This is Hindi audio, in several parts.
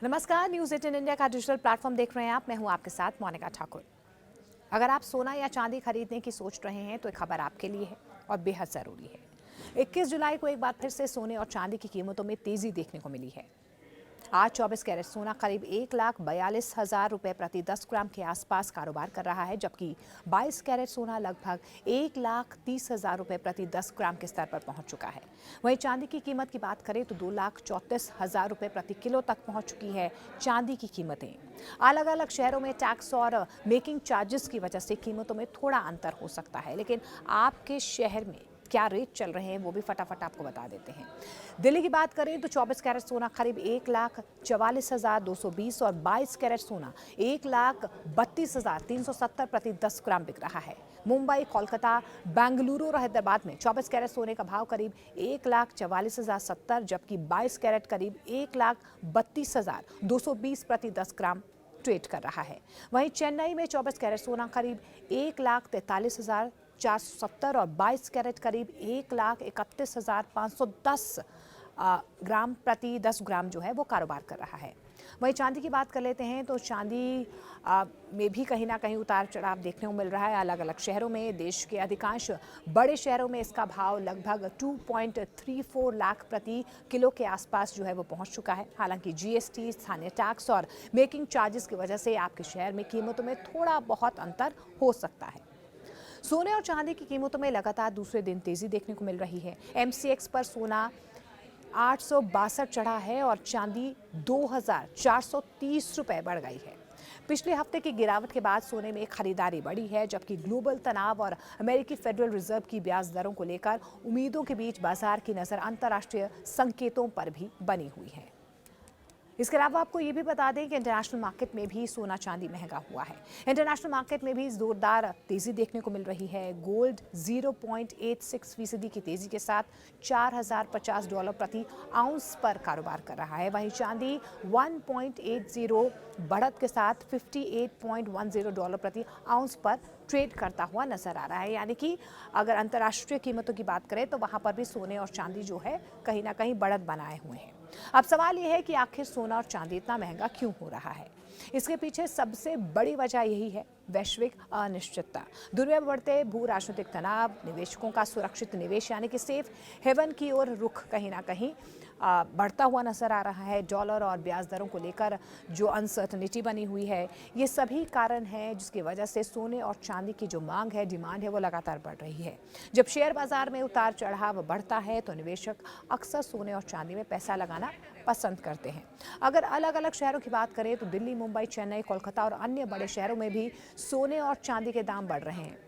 नमस्कार, न्यूज़ 18 इंडिया का डिजिटल प्लेटफॉर्म देख रहे हैं आप। मैं हूं आपके साथ मोनिका ठाकुर। अगर आप सोना या चांदी खरीदने की सोच रहे हैं तो एक खबर आपके लिए है और बेहद ज़रूरी है। 21 जुलाई को एक बार फिर से सोने और चांदी की कीमतों में तेज़ी देखने को मिली है। आज 24 कैरेट सोना करीब 1,42,000 रुपए प्रति 10 ग्राम के आसपास कारोबार कर रहा है, जबकि 22 कैरेट सोना लगभग 1,30,000 रुपए प्रति 10 ग्राम के स्तर पर पहुंच चुका है। वहीं चांदी की कीमत की बात करें तो 2,34,000 रुपए प्रति किलो तक पहुंच चुकी है चांदी की कीमतें। अलग अलग शहरों में टैक्स और मेकिंग चार्जेस की वजह से कीमतों में थोड़ा अंतर हो सकता है, लेकिन आपके शहर में क्या रेट चल रहे हैं वो भी फटाफट आपको बता देते हैं। दिल्ली की बात करें तो 24 कैरेट सोना करीब 1,44,220 और 22 कैरेट सोना 1,32,370 प्रति 10 ग्राम बिक रहा है। मुंबई, कोलकाता, बेंगलुरु और हैदराबाद में 24 कैरेट सोने का भाव करीब 1,44,070, जबकि 22 कैरेट करीब 1,32,220 प्रति 10 ग्राम ट्रेड कर रहा है। वहीं चेन्नई में 24 कैरेट सोना करीब 1,43,470 और 22 कैरेट करीब 1,31,510 ग्राम प्रति 10 ग्राम जो है वो कारोबार कर रहा है। वहीं चांदी की बात कर लेते हैं तो चांदी में भी कहीं ना कहीं उतार चढ़ाव देखने को मिल रहा है। अलग अलग शहरों में, देश के अधिकांश बड़े शहरों में इसका भाव लगभग 2.34 लाख प्रति किलो के आसपास जो है वो पहुंच चुका है। हालांकि जीएसटी, स्थानीय टैक्स और मेकिंग चार्जेस की वजह से आपके शहर में कीमतों में थोड़ा बहुत अंतर हो सकता है। सोने और चांदी की कीमतों में लगातार दूसरे दिन तेजी देखने को मिल रही है। एमसीएक्स पर सोना 862 चढ़ा है और चांदी 2,430 रुपए बढ़ गई है। पिछले हफ्ते की गिरावट के बाद सोने में खरीदारी बढ़ी है, जबकि ग्लोबल तनाव और अमेरिकी फेडरल रिजर्व की ब्याज दरों को लेकर उम्मीदों के बीच बाजार की नजर अंतर्राष्ट्रीय संकेतों पर भी बनी हुई है। इसके अलावा आपको ये भी बता दें कि इंटरनेशनल मार्केट में भी सोना चांदी महंगा हुआ है। इंटरनेशनल मार्केट में भी जोरदार तेजी देखने को मिल रही है। गोल्ड 0.86% की तेजी के साथ $4,050 प्रति आउंस पर कारोबार कर रहा है। वहीं चांदी 1.80 बढ़त के साथ $58.10 प्रति आउंस पर ट्रेड करता हुआ नजर आ रहा है। यानी कि अगर अंतर्राष्ट्रीय कीमतों की बात करें तो वहां पर भी सोने और चांदी जो है कहीं ना कहीं बढ़त बनाए हुए हैं। अब सवाल यह है कि आखिर सोना और चांदी इतना महंगा क्यों हो रहा है। इसके पीछे सबसे बड़ी वजह यही है, वैश्विक अनिश्चितता। दुनिया में बढ़ते भू राजनीतिक तनाव, निवेशकों का सुरक्षित निवेश यानी कि सेफ हेवन की ओर रुख कहीं ना कहीं बढ़ता हुआ नजर आ रहा है। डॉलर और ब्याज दरों को लेकर जो अनसर्टनिटी बनी हुई है, ये सभी कारण हैं जिसकी वजह से सोने और चांदी की जो मांग है, डिमांड है, वो लगातार बढ़ रही है। जब शेयर बाजार में उतार चढ़ाव बढ़ता है तो निवेशक अक्सर सोने और चांदी में पैसा लगाना पसंद करते हैं। अगर अलग अलग शहरों की बात करें तो दिल्ली, मुंबई, चेन्नई, कोलकाता और अन्य बड़े शहरों में भी सोने और चांदी के दाम बढ़ रहे हैं।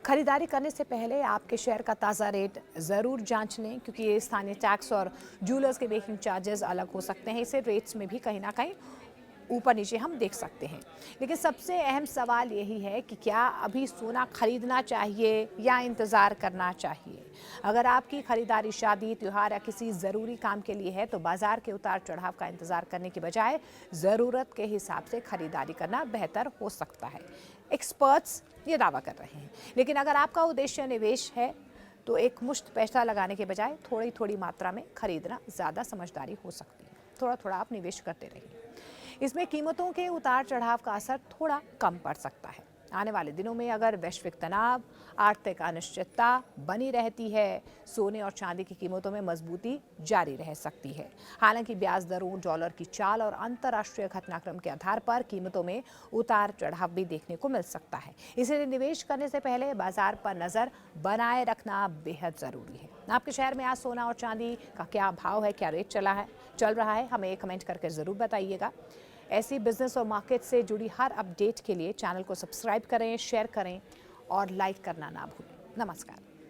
खरीदारी करने से पहले आपके शहर का ताज़ा रेट ज़रूर जांच लें, क्योंकि ये स्थानीय टैक्स और ज्वेलर्स के मेकिंग चार्जेस अलग हो सकते हैं। इससे रेट्स में भी कहीं ना कहीं ऊपर नीचे हम देख सकते हैं। लेकिन सबसे अहम सवाल यही है कि क्या अभी सोना खरीदना चाहिए या इंतज़ार करना चाहिए। अगर आपकी खरीदारी शादी, त्योहार या किसी ज़रूरी काम के लिए है तो बाजार के उतार चढ़ाव का इंतज़ार करने की बजाय ज़रूरत के हिसाब से खरीदारी करना बेहतर हो सकता है। एक्सपर्ट्स ये दावा कर रहे हैं। लेकिन अगर आपका उद्देश्य निवेश है तो एक मुश्त पैसा लगाने के बजाय थोड़ी थोड़ी मात्रा में खरीदना ज़्यादा समझदारी हो सकती है। थोड़ा थोड़ा आप निवेश करते रहिए। इसमें कीमतों के उतार चढ़ाव का असर थोड़ा कम पड़ सकता है। आने वाले दिनों में अगर वैश्विक तनाव, आर्थिक अनिश्चितता बनी रहती है, सोने और चांदी की कीमतों में मजबूती जारी रह सकती है। हालांकि ब्याज दरों, डॉलर की चाल और अंतर्राष्ट्रीय घटनाक्रम के आधार पर कीमतों में उतार चढ़ाव भी देखने को मिल सकता है। इसलिए निवेश करने से पहले बाजार पर नजर बनाए रखना बेहद जरूरी है। आपके शहर में आज सोना और चांदी का क्या भाव है, क्या रेट चल रहा है, हमें कमेंट करके जरूर बताइएगा। ऐसी बिजनेस और मार्केट से जुड़ी हर अपडेट के लिए चैनल को सब्सक्राइब करें, शेयर करें और लाइक करना ना भूलें। नमस्कार।